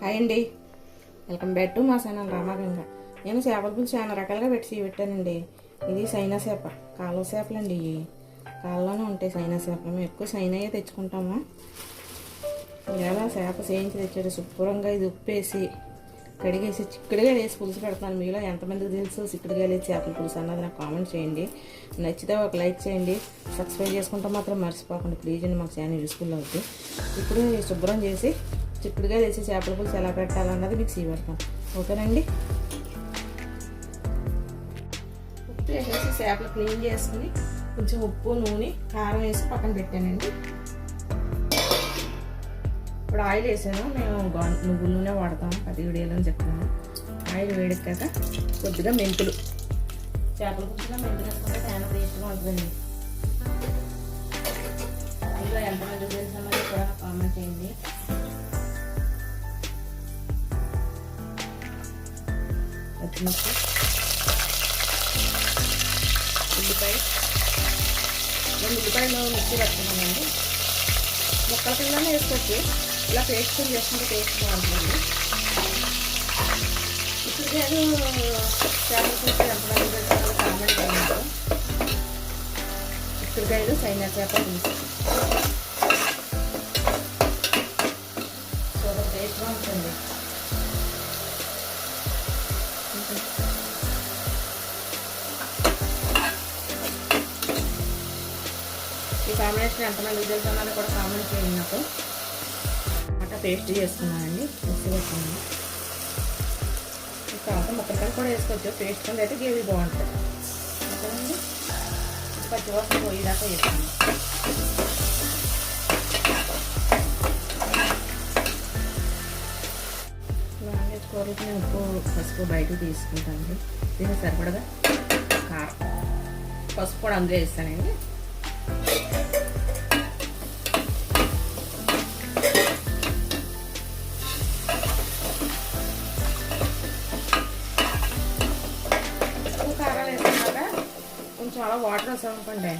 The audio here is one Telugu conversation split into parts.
హాయ్ అండి, వెల్కమ్ బ్యాక్ టు మా ఛానల్ రామగంగ. నేను చేపల పులుసు చాలా రకాలుగా పెట్టానండి. ఇది సైనా చేప, కాలువ చేపలు అండి. ఇవి కాళ్ళలోనే ఉంటాయి సైనా చేపలు. మేము ఎక్కువ సైనాయే తెచ్చుకుంటాము. ఇలా చేప చేయించి తెచ్చాడు శుభ్రంగా. ఇది ఉప్పేసి కడిగేసి చిక్కుడుగా వేసి పులుసు పెడతాను. మీలో ఎంతమందికి తెలుసు చిక్కుడుగా వేసి చేపల పులుసు అన్నది నాకు కామెంట్ చేయండి. నచ్చితే ఒక లైక్ చేయండి, సబ్స్క్రైబ్ చేసుకుంటే మాత్రం మర్చిపోకండి ప్లీజ్ అండి. మాకు చాలా యూస్ఫుల్ అవుతుంది. ఇప్పుడు శుభ్రం చేసి చిక్కుడుగా వేసి చేపల పులుసు ఎలా పెట్టాలన్నది మీకు పెడతాం. ఓకేనండి. ఉప్పు వేసేసి చేపలు క్లీన్ చేసుకుని కొంచెం ఉప్పు నూనె కారం వేసి పక్కన పెట్టానండి. ఇప్పుడు ఆయిల్ వేసాను. మేము నువ్వుల నూనె వాడతాం, 10 వేయాలని చెప్తాను. ఆయిల్ వేడెక్కాక కొద్దిగా మెంతులు, చేపల పులుసులో మెంతులు వేసుకుంటే చాలా టేస్ట్గా ఉంటుందండి. అందులో ఎంతమంది తెలుసామని కూడా కామెంట్ చేయండి. పచ్చిమిర్చి, ఉల్లిపాయలు మిక్సీ పెట్టుకున్నామండి. ముక్కల కిందనే వేసుకోవచ్చు. ఇలా పేస్ట్ చేసుకుంటే టేస్ట్ బాగుంటుందండి. ఇప్పుడు నేను చేపల పులుసు ఎంతమంది పెడతారో కామెంట్ చేయండి. చిక్కుడుకాయలు సైనా చేప పులుసు చాలా టేస్ట్గా ఉంటుంది. ఈ కాంబినేషన్ ఎంతమంది తెలుసున్నారో కూడా కామెంట్ చేయండి నాకు. అట్లా పేస్ట్ చేసుకున్నానండి, మిక్సీ పెట్టుకున్నాను. తర్వాత ముక్కలు కూడా వేసుకోవచ్చు. పేస్ట్ కింద అయితే గ్రేవీ బాగుంటుంది. ఓకేనండి. పచ్చివాసన పోయేదాకా వేస్తాను. నాన్ వెజ్ కూరలకి నేను ఉప్పు పసుపు బయటకు తీసుకుంటానండి. దీనికి సరిపడగా కారం, పసుపు కూడా అందులో వేస్తానండి. కారాలు వేసుకున్నాక కొంచెం అలా వాటర్ వేసాం అనుకోండి,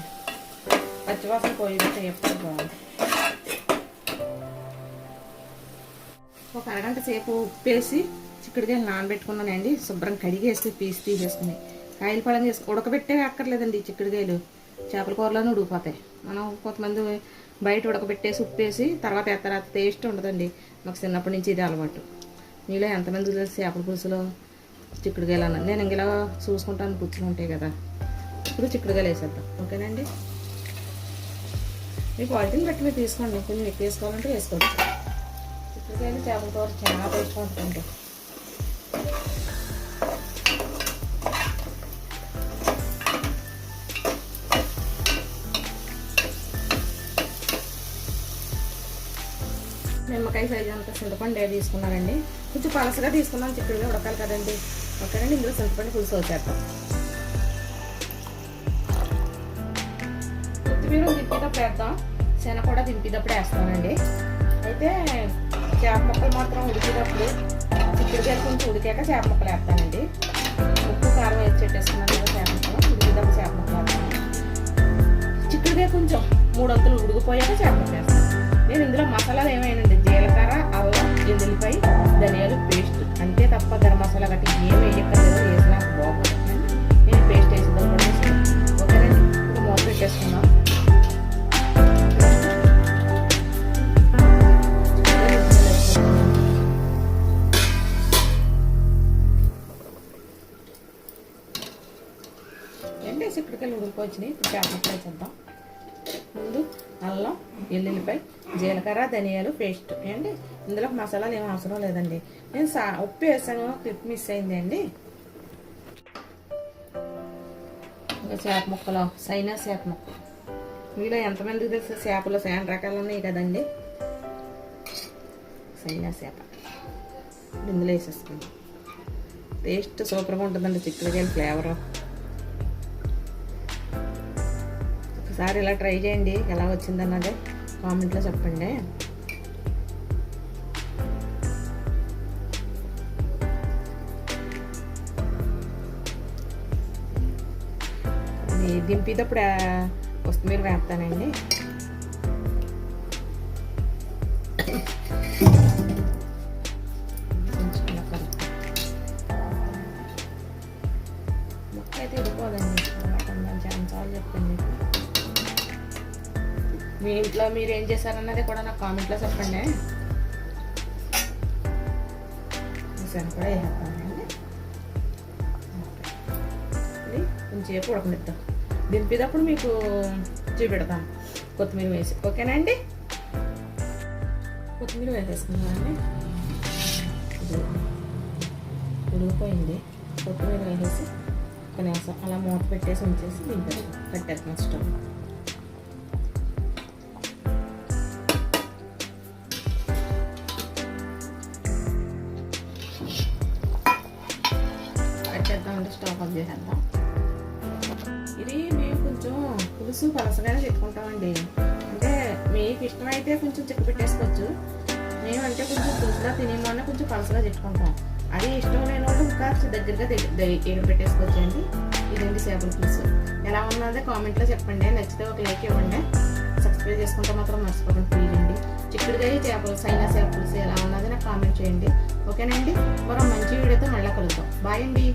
పచ్చివాసన పోయేదాకా ఎప్పుడు బాగుంది. ఒక అరగంట సేపు ఉప్పేసి చిక్కుడుకాయలు నానబెట్టుకున్నానండి. శుభ్రం కడిగేసి పీస్ తీసేసుకుని కాయలు పళ్ళం చేసి ఉడకబెట్టే అక్కర్లేదండి. చిక్కుడుకాయలు చేపల కూరలోనే ఉడికిపోతాయి. మనం కొంతమంది బయట ఉడకబెట్టేసి ఉప్పేసి తర్వాత ఎత్తరా టేస్ట్ ఉండదండి. మాకు చిన్నప్పటి నుంచి ఇది అలవాటు. మీలో ఎంతమంది చేపల పులుసులో చిక్కుడుకాయలు అన్నది నేను ఇంకెలా చూసుకుంటాను, పుచ్చులు ఉంటాయి కదా. ఇప్పుడు చిక్కుడుకాయలు వేసేద్దాం. ఓకేనండి. మీ క్వాలిటీని బట్టి మీరు తీసుకోండి. కొంచెం ఎక్కువ వేసుకోవాలంటే వేసుకోవచ్చు. చిక్కుడుకాయలు చేపల కూర చాలా టేస్ట్గా ఉంటుంది. నిమ్మకాయ సైజు అంత చింతపండు తీసుకున్నానండి. కొంచెం పలసగా తీసుకున్నాను, చిక్కుడుగా ఉడకాలి కదండి. ఓకేనండి. ఇందులో చింతపండు పులుసు వచ్చేద్దాం. కొత్తిమీర దింపేటప్పుడు వేద్దాం, శనగ కూడా దింపేటప్పుడు వేస్తానండి. అయితే చేప ముక్కలు మాత్రం ఉడికేటప్పుడు చిక్కుడుగా కొంచెం ఉడికాక చేప ముక్కలు వేస్తానండి. ఉప్పు కారం వేసి పెట్టేసుకున్నాను కదా చేప ముక్కలు. ఉడికేటప్పుడు చేప ముక్కలు వేస్తాను. చిక్కుడుగా కొంచెం 3 వంతులు ఉడికిపోయాక చేప ముక్కలు వేస్తాను. నేను ఇందులో మసాలాలు ఏమైనాయండి, జీలకర్ర, అల్లం, ఎల్లుల్లిపాయ, ధనియాలు పేస్ట్ అంతే తప్ప గరం మసాలా గట్టి ఏమి వేయక్కర్లేదు. వేసినా బాగుంటుంది. నేను పేస్ట్ వేసిద్దాం కూడా వేసాను. ఓకేనండి. ఇప్పుడు మూత పెట్టేసుకుందాం. చిక్కుడుకాయలు ఉడికిపోవచ్చినాయి. ఇప్పుడు చేప ముక్కలు వేసేద్దాం. ముందు అల్లం, ఎల్లుల్లిపాయ, జీలకర్ర, ధనియాలు పేస్ట్ అండి. ఇందులో మసాలాలు ఏం అవసరం లేదండి. నేను ఉప్పు వేసాను, క్లిప్ మిస్ అయిందండి. ఇంకా చేప ముక్కలు సైనా చేప ముక్కలు. మీలో ఎంతమందికి తెలుసు చేపలు చాలా రకాలు ఉన్నాయి కదండి. సైనా చేప ఇందులో వేసేసుకుంది. టేస్ట్ సూపర్గా ఉంటుందండి చిక్కుడుకాయల ఫ్లేవరు. ఒకసారి ఇలా ట్రై చేయండి, ఎలా వచ్చిందన్నది కామెంట్లో చెప్పండి. దింపేటప్పుడు కొత్తిమీర వేస్తానండి. ఇంట్లో మీరు ఏం చేశారన్నది కూడా నాకు కామెంట్లో చెప్పండి. మిషన్ కూడా వేసేస్తానండి. ఇది కొంచెంసేపు ఉడకనిద్దాం. దింపేటప్పుడు మీకు చూపెడతాను కొత్తిమీర వేసి. ఓకేనా అండి? కొత్తిమీర వేసేసుకుందామండి. ఉడికిపోయింది. కొత్తిమీర వేసేసి ఒక నిమిషం అలా మూత పెట్టేసి ఉంచేసి దింపేస్తాం. కట్టేస్తాం స్టవ్. కట్టేద్దామంటే స్టవ్ ఆఫ్ చేసేద్దాం. ఇది మేము కొంచెం పులుసు పలసగానే పెట్టుకుంటామండి. అంటే మీకు ఇష్టమైతే కొంచెం చిక్క పెట్టేసుకోవచ్చు. మేము అంటే కొంచెం పులుసుగా తినేమన్నా కొంచెం పలసగా పెట్టుకుంటాం. అది ఇష్టం లేని వాళ్ళు ఇంకా దగ్గరగా దగ్గర పెట్టేసుకోవచ్చు అండి. ఇదండి చేపల పులుసు. ఎలా ఉన్నదో కామెంట్లో చెప్పండి. నచ్చితే ఒక లైక్ ఇవ్వండి. సబ్స్క్రైబ్ చేసుకుంటే మాత్రం మర్చిపోకండి ప్లీజ్ అండి. చిక్కుడుకాయ చేపలు సైనా చేపల పులుసు ఎలా ఉన్నది నాకు కామెంట్ చేయండి. ఓకేనండి? మరో మంచి వీడియోతో మళ్ళీ కలుద్దాం. బాయ్ అండి.